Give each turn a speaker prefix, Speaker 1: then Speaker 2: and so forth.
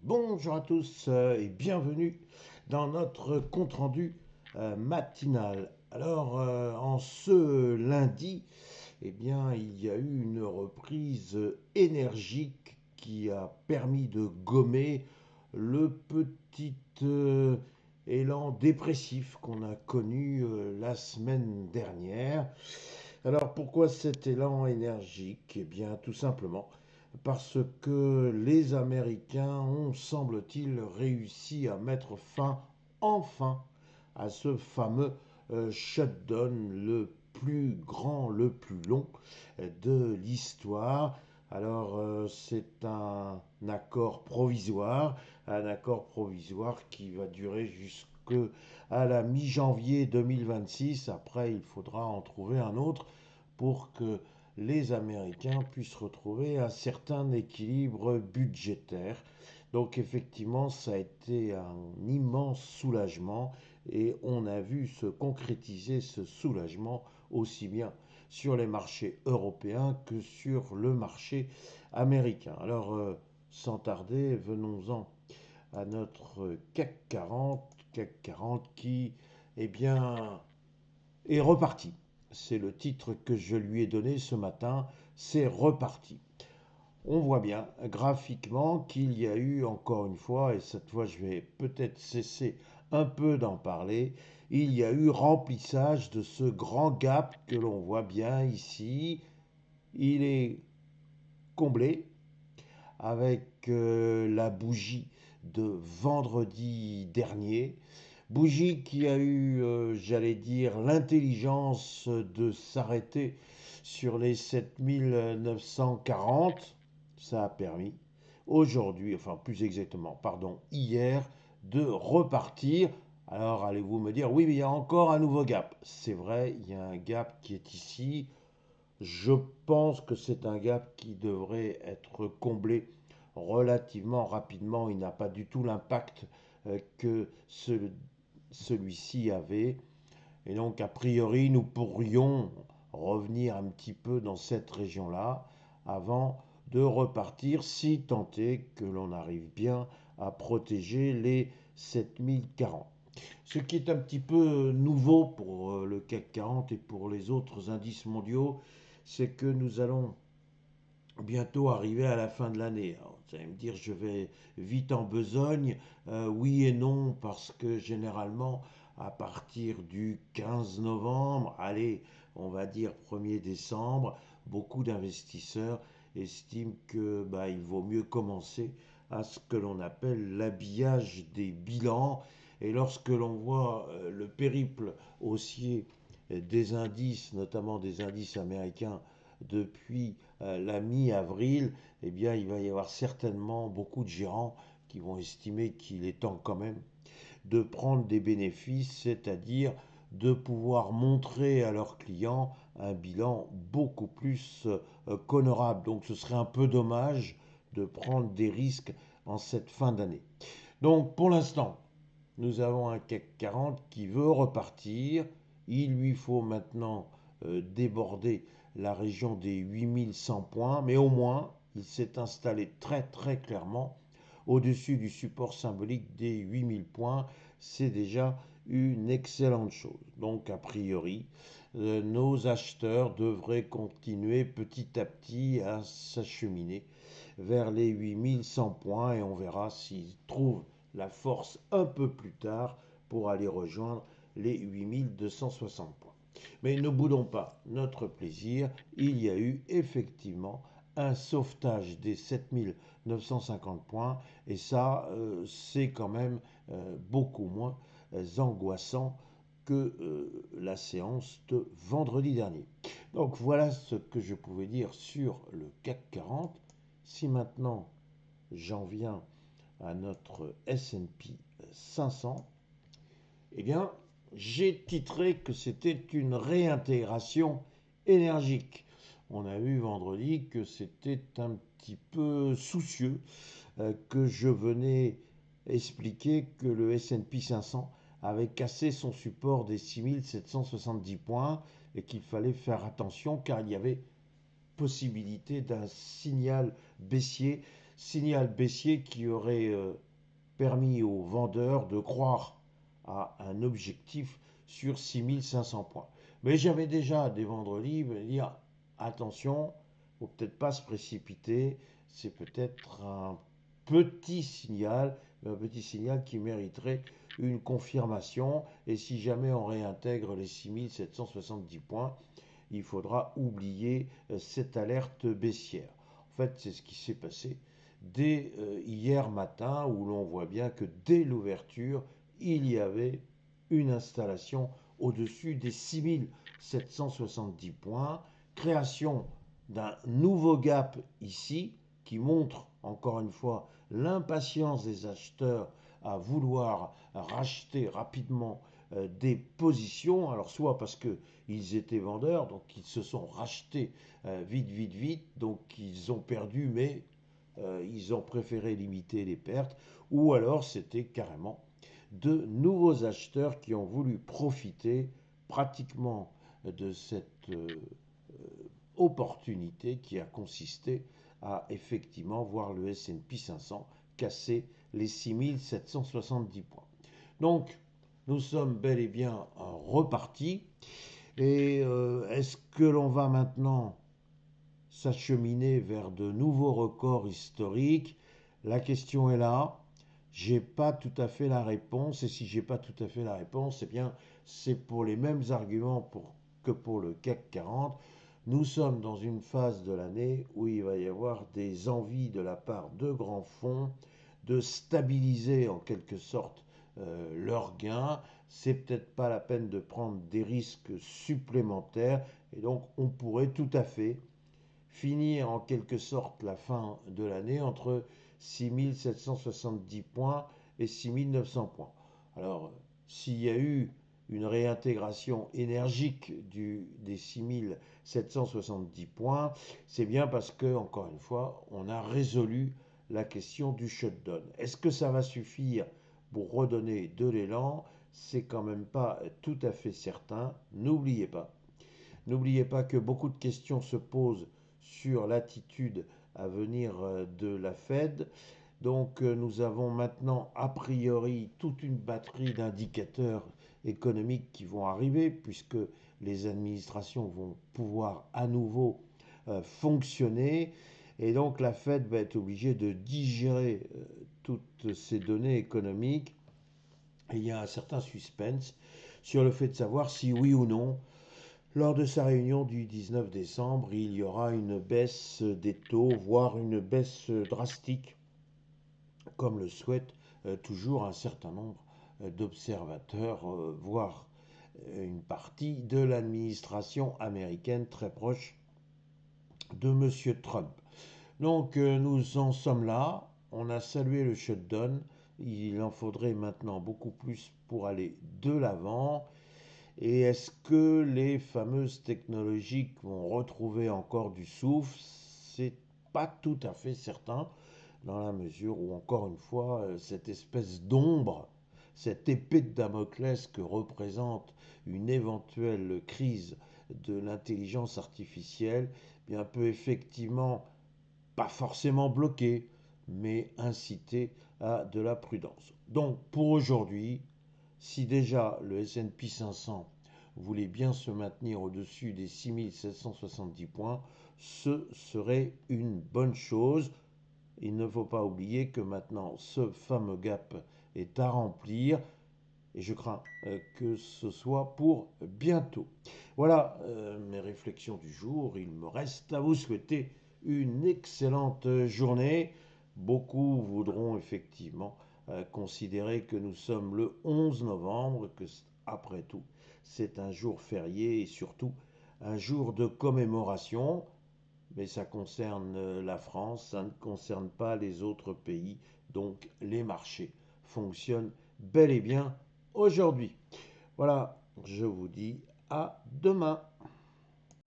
Speaker 1: Bonjour à tous et bienvenue dans notre compte-rendu matinal. Alors, en ce lundi, eh bien, il y a eu une reprise énergique qui a permis de gommer le petit élan dépressif qu'on a connu la semaine dernière. Alors pourquoi cet élan énergique? Eh bien tout simplement parce que les Américains ont, semble-t-il, réussi à mettre fin enfin à ce fameux shutdown le plus grand, le plus long de l'histoire. Alors c'est un accord provisoire qui va durer jusqu'à la mi-janvier 2026. Après, il faudra en trouver un autre pour que les Américains puissent retrouver un certain équilibre budgétaire. Donc effectivement, ça a été un immense soulagement et on a vu se concrétiser ce soulagement aussi bien sur les marchés européens que sur le marché américain. Alors, sans tarder, venons-en à notre CAC 40 qui, eh bien, est reparti. C'est le titre que je lui ai donné ce matin, c'est reparti. On voit bien graphiquement qu'il y a eu encore une fois, et cette fois je vais peut-être cesser un peu d'en parler, il y a eu remplissage de ce grand gap que l'on voit bien ici. Il est comblé avec la bougie de vendredi dernier. Bougie qui a eu, j'allais dire, l'intelligence de s'arrêter sur les 7940. Ça a permis aujourd'hui, enfin plus exactement, pardon, hier, de repartir. Alors allez-vous me dire, oui, mais il y a encore un nouveau gap. C'est vrai, il y a un gap qui est ici. Je pense que c'est un gap qui devrait être comblé relativement rapidement. Il n'a pas du tout l'impact que celui-ci avait. Et donc, a priori, nous pourrions revenir un petit peu dans cette région-là avant de repartir, si tant est que l'on arrive bien à protéger les 7040. Ce qui est un petit peu nouveau pour le CAC 40 et pour les autres indices mondiaux, c'est que nous allons bientôt arriver à la fin de l'année. Alors, vous allez me dire, je vais vite en besogne. Oui et non, parce que généralement, à partir du 15 novembre, allez, on va dire 1er décembre, beaucoup d'investisseurs estiment que il vaut mieux commencer à ce que l'on appelle l'habillage des bilans. Et lorsque l'on voit le périple haussier des indices, notamment des indices américains, depuis la mi-avril, eh bien, il va y avoir certainement beaucoup de gérants qui vont estimer qu'il est temps quand même de prendre des bénéfices, c'est-à-dire de pouvoir montrer à leurs clients un bilan beaucoup plus qu'honorable. Donc ce serait un peu dommage de prendre des risques en cette fin d'année. Donc pour l'instant, nous avons un CAC 40 qui veut repartir. Il lui faut maintenant déborder la région des 8100 points, mais au moins il s'est installé très très clairement au-dessus du support symbolique des 8000 points. C'est déjà une excellente chose. Donc a priori, nos acheteurs devraient continuer petit à petit à s'acheminer vers les 8100 points et on verra s'ils trouvent la force un peu plus tard pour aller rejoindre les 8260 points. Mais ne boudons pas notre plaisir, il y a eu effectivement un sauvetage des 7950 points et ça c'est quand même beaucoup moins angoissant que la séance de vendredi dernier. Donc voilà ce que je pouvais dire sur le CAC 40. Si maintenant j'en viens à notre S&P 500, eh bien, j'ai titré que c'était une réintégration énergique. On a vu vendredi que c'était un petit peu soucieux, que je venais expliquer que le S&P 500 avait cassé son support des 6770 points et qu'il fallait faire attention car il y avait possibilité d'un signal baissier Signal baissier qui aurait permis aux vendeurs de croire à un objectif sur 6500 points. Mais j'avais déjà des vendredis me dire attention, il ne faut peut-être pas se précipiter, c'est peut-être un petit signal qui mériterait une confirmation. Et si jamais on réintègre les 6770 points, il faudra oublier cette alerte baissière. En fait, c'est ce qui s'est passé dès hier matin, où l'on voit bien que dès l'ouverture, il y avait une installation au-dessus des 6770 points, création d'un nouveau gap ici, qui montre encore une fois l'impatience des acheteurs à vouloir racheter rapidement des positions, alors soit parce qu'ils étaient vendeurs, donc ils se sont rachetés vite, vite, vite, donc ils ont perdu, mais ils ont préféré limiter les pertes, ou alors c'était carrément de nouveaux acheteurs qui ont voulu profiter pratiquement de cette opportunité qui a consisté à effectivement voir le S&P 500 casser les 6770 points. Donc, nous sommes bel et bien repartis. Et est-ce que l'on va maintenant s'acheminer vers de nouveaux records historiques? La question est là. J'ai pas tout à fait la réponse. Et si j'ai pas tout à fait la réponse, eh bien, c'est pour les mêmes arguments que pour le CAC 40. Nous sommes dans une phase de l'année où il va y avoir des envies de la part de grands fonds de stabiliser en quelque sorte leurs gains. C'est peut-être pas la peine de prendre des risques supplémentaires et donc on pourrait tout à fait finir en quelque sorte la fin de l'année entre 6770 points et 6900 points. Alors, s'il y a eu une réintégration énergique des 6770 points, c'est bien parce que, encore une fois, on a résolu la question du shutdown. Est-ce que ça va suffire pour redonner de l'élan? C'est quand même pas tout à fait certain. N'oubliez pas que beaucoup de questions se posent sur l'attitude à venir de la Fed. Donc nous avons maintenant a priori toute une batterie d'indicateurs économiques qui vont arriver puisque les administrations vont pouvoir à nouveau fonctionner et donc la Fed va être obligée de digérer toutes ces données économiques et il y a un certain suspense sur le fait de savoir si oui ou non lors de sa réunion du 19 décembre, il y aura une baisse des taux, voire une baisse drastique, comme le souhaite toujours un certain nombre d'observateurs, voire une partie de l'administration américaine très proche de M. Trump. Donc nous en sommes là, on a salué le shutdown, il en faudrait maintenant beaucoup plus pour aller de l'avant. Et est-ce que les fameuses technologies vont retrouver encore du souffle? C'est pas tout à fait certain, dans la mesure où, encore une fois, cette espèce d'ombre, cette épée de Damoclès que représente une éventuelle crise de l'intelligence artificielle, eh bien, peut effectivement, pas forcément bloquer, mais inciter à de la prudence. Donc, pour aujourd'hui, si déjà le S&P 500 voulait bien se maintenir au-dessus des 6770 points, ce serait une bonne chose. Il ne faut pas oublier que maintenant ce fameux gap est à remplir et je crains que ce soit pour bientôt. Voilà mes réflexions du jour. Il me reste à vous souhaiter une excellente journée. Beaucoup voudront effectivement considérer que nous sommes le 11 novembre, que après tout, c'est un jour férié et surtout un jour de commémoration. Mais ça concerne la France, ça ne concerne pas les autres pays, donc les marchés fonctionnent bel et bien aujourd'hui. Voilà, je vous dis à demain.